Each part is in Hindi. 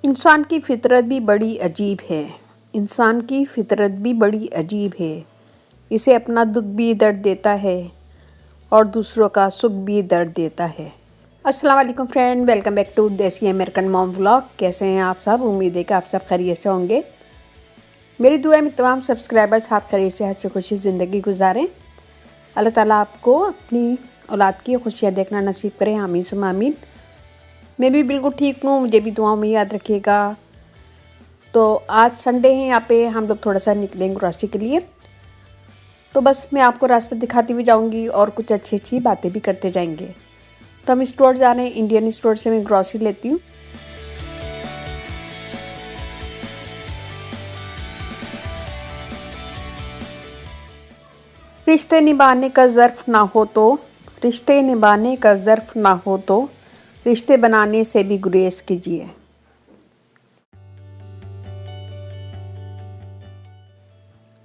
इंसान की फितरत भी बड़ी अजीब है। इंसान की फितरत भी बड़ी अजीब है। इसे अपना दुख भी दर्द देता है और दूसरों का सुख भी दर्द देता है। अस्सलाम वालेकुम फ्रेंड, वेलकम बैक टू देसी अमेरिकन मॉम व्लॉग। कैसे हैं आप सब? उम्मीद है कि आप सब खैरियत से होंगे। मेरी दुआ में तमाम सब्सक्राइबर्स हाथ खैरियत से हंसी खुशी ज़िंदगी गुजारें। अल्लाह ताला आपको अपनी औलाद की खुशियाँ देखना नसीब करें। आमीन सुम्मा आमीन। मैं भी बिल्कुल ठीक हूँ, मुझे भी दुआओं में याद रखिएगा। तो आज संडे है, यहाँ पे हम लोग थोड़ा सा निकलेंगे ग्रॉसरी के लिए। तो बस मैं आपको रास्ता दिखाती हुई जाऊँगी और कुछ अच्छी अच्छी बातें भी करते जाएंगे। तो हम स्टोर जा रहे हैं, इंडियन स्टोर से मैं ग्रॉसरी लेती हूँ। रिश्ते निभाने का ज़र्फ ना हो तो रिश्ते निभाने का ज़र्फ ना हो तो रिश्ते बनाने से भी गुरेज कीजिए।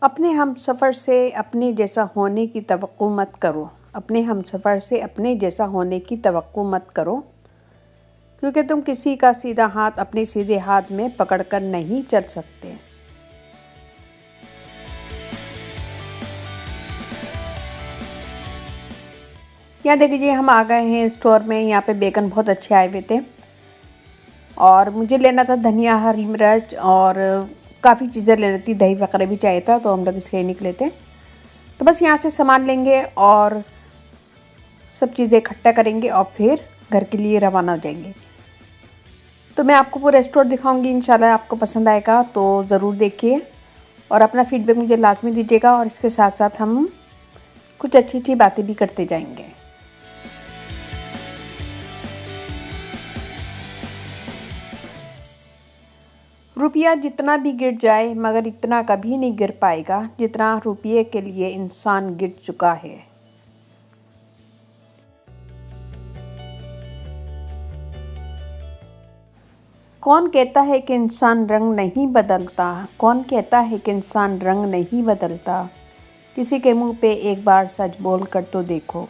अपने हमसफ़र से अपने जैसा होने की तवक्को मत करो। अपने हमसफ़र से अपने जैसा होने की तवक्को मत करो, क्योंकि तुम किसी का सीधा हाथ अपने सीधे हाथ में पकड़कर नहीं चल सकते। यहाँ देखिए, हम आ गए हैं स्टोर में। यहाँ पे बेकन बहुत अच्छे आए हुए थे और मुझे लेना था धनिया, हरी मिर्च और काफ़ी चीज़ें लेनी थी, दही वगैरह भी चाहिए था, तो हम लोग इसलिए निकले थे। तो बस यहाँ से सामान लेंगे और सब चीज़ें इकट्ठा करेंगे और फिर घर के लिए रवाना हो जाएंगे। तो मैं आपको पूरा स्टोर दिखाऊंगी, इंशाल्लाह आपको पसंद आएगा तो ज़रूर देखिए और अपना फीडबैक मुझे लाजमी दीजिएगा। और इसके साथ साथ हम कुछ अच्छी अच्छी बातें भी करते जाएंगे। रुपया जितना भी गिर जाए मगर इतना कभी नहीं गिर पाएगा जितना रुपये के लिए इंसान गिर चुका है। कौन कहता है कि इंसान रंग नहीं बदलता? कौन कहता है कि इंसान रंग नहीं बदलता? किसी के मुंह पे एक बार सच बोल कर तो देखो।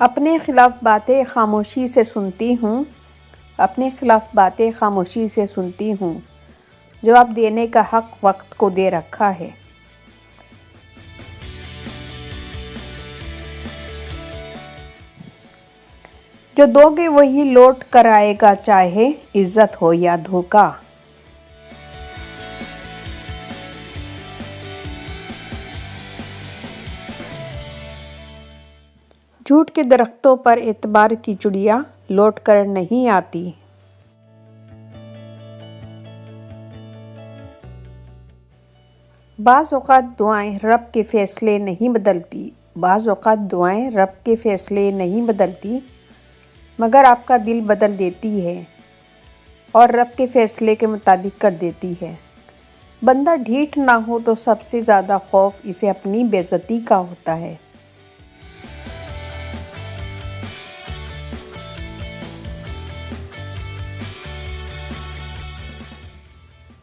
अपने खिलाफ बातें खामोशी से सुनती हूँ। अपने खिलाफ बातें खामोशी से सुनती हूँ। जवाब देने का हक वक्त को दे रखा है। जो दोगे वही लौट कर आएगा, चाहे इज्जत हो या धोखा। झूठ के दरख्तों पर एतबार की चिड़िया लौट कर नहीं आती। बाज़ औक़ात दुआएं रब के फ़ैसले नहीं बदलती। बाज़ औक़ात दुआएं रब के फ़ैसले नहीं बदलती, मगर आपका दिल बदल देती है और रब के फ़ैसले के मुताबिक कर देती है। बंदा ढीठ ना हो तो सबसे ज़्यादा खौफ इसे अपनी बेइज्जती का होता है।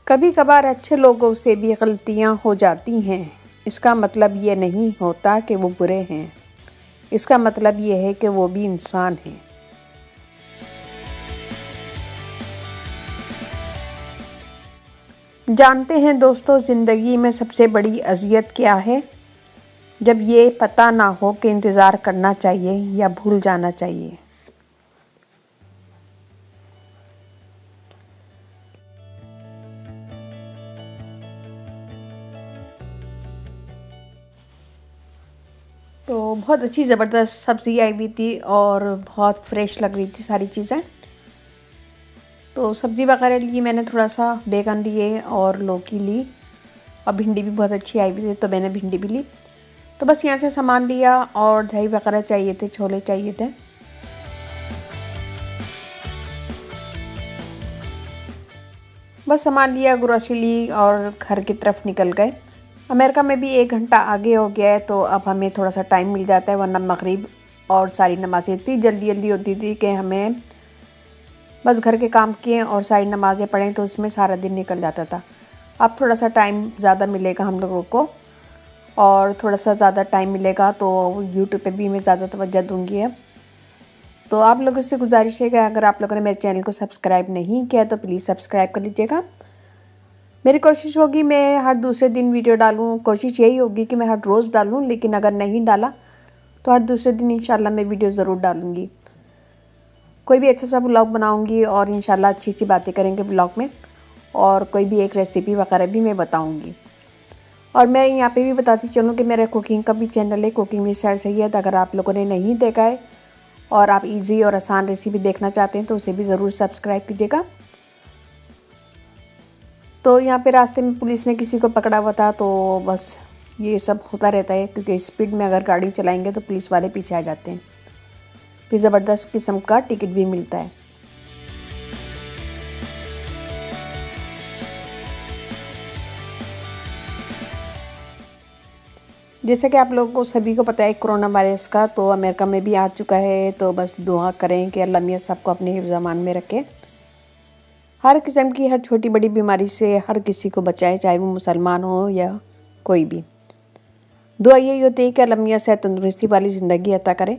कभी कभार अच्छे लोगों से भी गलतियां हो जाती हैं। इसका मतलब ये नहीं होता कि वो बुरे हैं, इसका मतलब ये है कि वो भी इंसान हैं। जानते हैं दोस्तों, ज़िंदगी में सबसे बड़ी अज़ियत क्या है? जब ये पता ना हो कि इंतज़ार करना चाहिए या भूल जाना चाहिए। तो बहुत अच्छी ज़बरदस्त सब्ज़ी आई हुई थी और बहुत फ्रेश लग रही थी सारी चीज़ें। तो सब्ज़ी वगैरह ली मैंने, थोड़ा सा बैगन लिए और लौकी ली और भिंडी भी बहुत अच्छी आई हुई थी तो मैंने भिंडी भी ली। तो बस यहाँ से सामान लिया और दही वगैरह चाहिए थे, छोले चाहिए थे। बस सामान लिया, ग्रोसरी ली और घर की तरफ निकल गए। अमेरिका में भी 1 घंटा आगे हो गया है तो अब हमें थोड़ा सा टाइम मिल जाता है, वरना मगरिब और सारी नमाज़ें इतनी जल्दी जल्दी होती थी कि हमें बस घर के काम किए और सारी नमाज़ें पढ़ें तो इसमें सारा दिन निकल जाता था। अब थोड़ा सा टाइम ज़्यादा मिलेगा हम लोगों को और थोड़ा सा ज़्यादा टाइम मिलेगा तो यूट्यूब पे भी मैं ज़्यादा तवज्जो दूँगी अब। तो आप लोगों से गुजारिश है कि अगर आप लोगों ने मेरे चैनल को सब्सक्राइब नहीं किया तो प्लीज़ सब्सक्राइब कर लीजिएगा। मेरी कोशिश होगी मैं हर दूसरे दिन वीडियो डालूँ, कोशिश यही होगी कि मैं हर रोज़ डालूँ, लेकिन अगर नहीं डाला तो हर दूसरे दिन इंशाल्लाह मैं वीडियो ज़रूर डालूँगी। कोई भी अच्छा सा व्लॉग बनाऊँगी और इंशाल्लाह अच्छी अच्छी बातें करेंगे व्लॉग में, और कोई भी एक रेसिपी वगैरह भी मैं बताऊँगी। और मैं यहाँ पे भी बताती चलूँ कि मेरा कुकिंग का भी चैनल है, कुकिंग विद सैर सैयद। अगर आप लोगों ने नहीं देखा है और आप इजी और आसान रेसिपी देखना चाहते हैं तो उसे भी ज़रूर सब्सक्राइब कीजिएगा। तो यहाँ पे रास्ते में पुलिस ने किसी को पकड़ा हुआ था, तो बस ये सब होता रहता है, क्योंकि स्पीड में अगर गाड़ी चलाएंगे तो पुलिस वाले पीछे आ जाते हैं। फिर ज़बरदस्त किस्म का टिकट भी मिलता है। जैसे कि आप लोगों को सभी को पता है कोरोना वायरस का तो अमेरिका में भी आ चुका है, तो बस दुआ करें कि अल्लाह मियां सबको अपने हिफ्ज़-ए-अमान में रखे। हर किस्म की हर छोटी बड़ी बीमारी से हर किसी को बचाए, चाहे वो मुसलमान हो या कोई भी। दुआ यही होती है कि अल्लाह मियां सेहत तंदुरुस्ती वाली ज़िंदगी अता करे।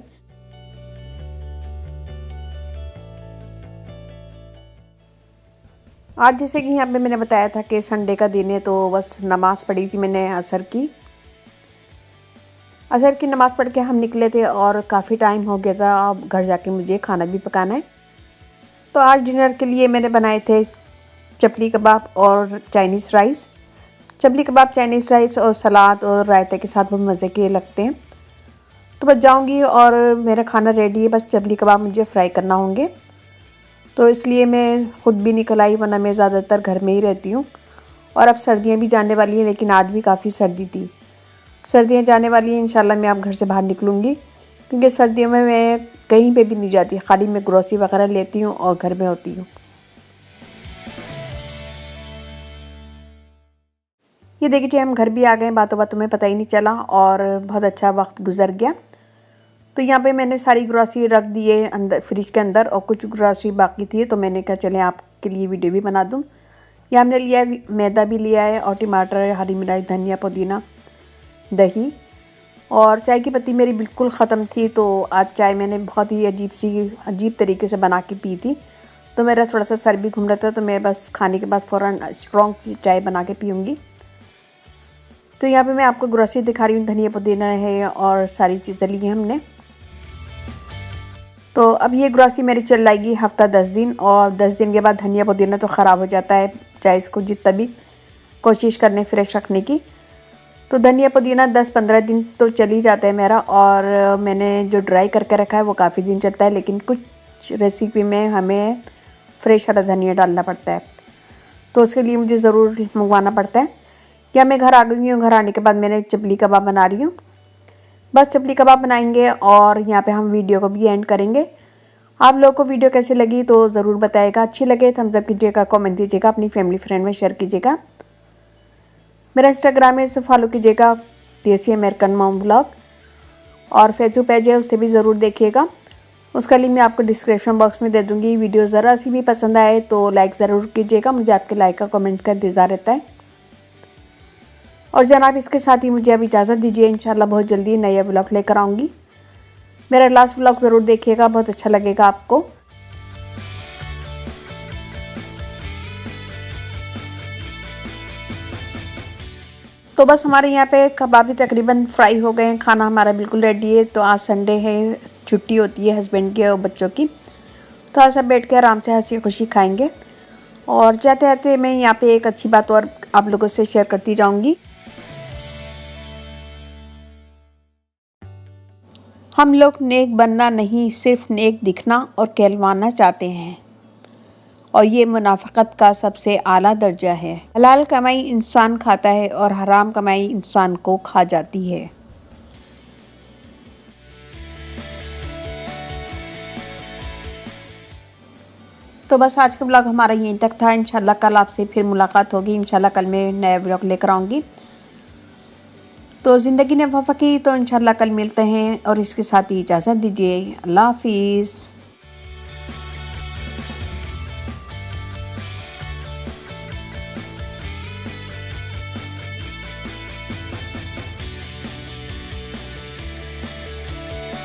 आज जैसे कि यहाँ पे मैंने बताया था कि संडे का दिन है, तो बस नमाज़ पढ़ी थी मैंने असर की नमाज़ पढ़ के हम निकले थे और काफ़ी टाइम हो गया था। अब घर जाके मुझे खाना भी पकाना है। तो आज डिनर के लिए मैंने बनाए थे चपली कबाब और चाइनीज़ राइस। चपली कबाब, चाइनीज़ राइस और सलाद और रायते के साथ बहुत मज़े के लगते हैं। तो बस जाऊंगी और मेरा खाना रेडी है, बस चपली कबाब मुझे फ्राई करना होंगे। तो इसलिए मैं ख़ुद भी निकल आई, वरना मैं ज़्यादातर घर में ही रहती हूँ। और अब सर्दियाँ भी जाने वाली हैं, लेकिन आज भी काफ़ी सर्दी थी। सर्दियाँ जाने वाली हैं, इंशाल्लाह मैं अब घर से बाहर निकलूँगी, क्योंकि सर्दियों में मैं कहीं पे भी नहीं जाती, खाली मैं ग्रोसरी वगैरह लेती हूँ और घर में होती हूँ। ये देखिए हम घर भी आ गए, बातों बातों में पता ही नहीं चला और बहुत अच्छा वक्त गुजर गया। तो यहाँ पे मैंने सारी ग्रोसरी रख दी है अंदर फ्रिज के अंदर, और कुछ ग्रोसरी बाकी थी तो मैंने कहा चले आपके लिए वीडियो भी बना दूँ। यहाँ हमने लिया है मैदा भी लिया है और टमाटर, हरी मिर्च, धनिया, पुदीना, दही और चाय की पत्ती मेरी बिल्कुल ख़त्म थी, तो आज चाय मैंने बहुत ही अजीब तरीके से बना के पी थी। तो मेरा थोड़ा सा सर भी घूम रहा था, तो मैं बस खाने के बाद फ़ौरन स्ट्रॉन्ग चाय बना के पीऊँगी। तो यहाँ पे मैं आपको ग्रोसरी दिखा रही हूँ, धनिया पुदीना है और सारी चीज़ें ली हैं हमने। तो अब ये ग्रोसरी मेरी चल जाएगी हफ़्ता 10 दिन, और 10 दिन के बाद धनिया पुदीना तो ख़राब हो जाता है, चाहे इसको जितना भी कोशिश करने फ्रेश रखने की। तो धनिया पुदीना 10-15 दिन तो चल ही जाता है मेरा, और मैंने जो ड्राई करके रखा है वो काफ़ी दिन चलता है, लेकिन कुछ रेसिपी में हमें फ्रेश हरा धनिया डालना पड़ता है, तो उसके लिए मुझे ज़रूर मंगवाना पड़ता है। या मैं घर आ गई हूँ, घर आने के बाद मैंने चपली कबाब बना रही हूँ। बस चपली कबाब बनाएंगे और यहाँ पे हम वीडियो को भी एंड करेंगे। आप लोगों को वीडियो कैसे लगी तो ज़रूर बताइएगा, अच्छी लगे थम्स अप कीजिएगा, कमेंट दीजिएगा, अपनी फैमिली फ्रेंड में शेयर कीजिएगा। मेरा इंस्टाग्राम है, इसे फॉलो कीजिएगा, देसी अमेरिकन मॉम व्लॉग, और फेसबुक पेज है उसे भी ज़रूर देखिएगा, उसका लिंक मैं आपको डिस्क्रिप्शन बॉक्स में दे दूँगी। वीडियो ज़रा सी भी पसंद आए तो लाइक ज़रूर कीजिएगा, मुझे आपके लाइक का कमेंट का इंतज़ार रहता है। और जनाब इसके साथ ही मुझे अब इजाज़त दीजिए, इंशाल्लाह बहुत जल्दी नया व्लॉग लेकर आऊँगी। मेरा लास्ट व्लॉग ज़रूर देखिएगा, बहुत अच्छा लगेगा आपको। तो बस हमारे यहाँ पे कबाब भी तकरीबन फ्राई हो गए हैं, खाना हमारा बिल्कुल रेडी है। तो आज संडे है, छुट्टी होती है हस्बैंड की और बच्चों की, तो आज सब बैठ के आराम से हंसी खुशी खाएंगे। और जाते जाते मैं यहाँ पे एक अच्छी बात और आप लोगों से शेयर करती जाऊँगी। हम लोग नेक बनना नहीं, सिर्फ नेक दिखना और कहलवाना चाहते हैं, और ये मुनाफ़क़त का सबसे आला दर्जा है। हलाल कमाई इंसान खाता है और हराम कमाई इंसान को खा जाती है। तो बस आज का ब्लॉग हमारा यहीं तक था। इंशाल्लाह कल आपसे फिर मुलाकात होगी, इंशाल्लाह कल मैं नया ब्लॉग लेकर आऊँगी। तो ज़िंदगी ने वफ़ा की तो इंशाल्लाह कल मिलते हैं, और इसके साथ ही इजाज़त दीजिए। अल्लाह हाफ़िज़।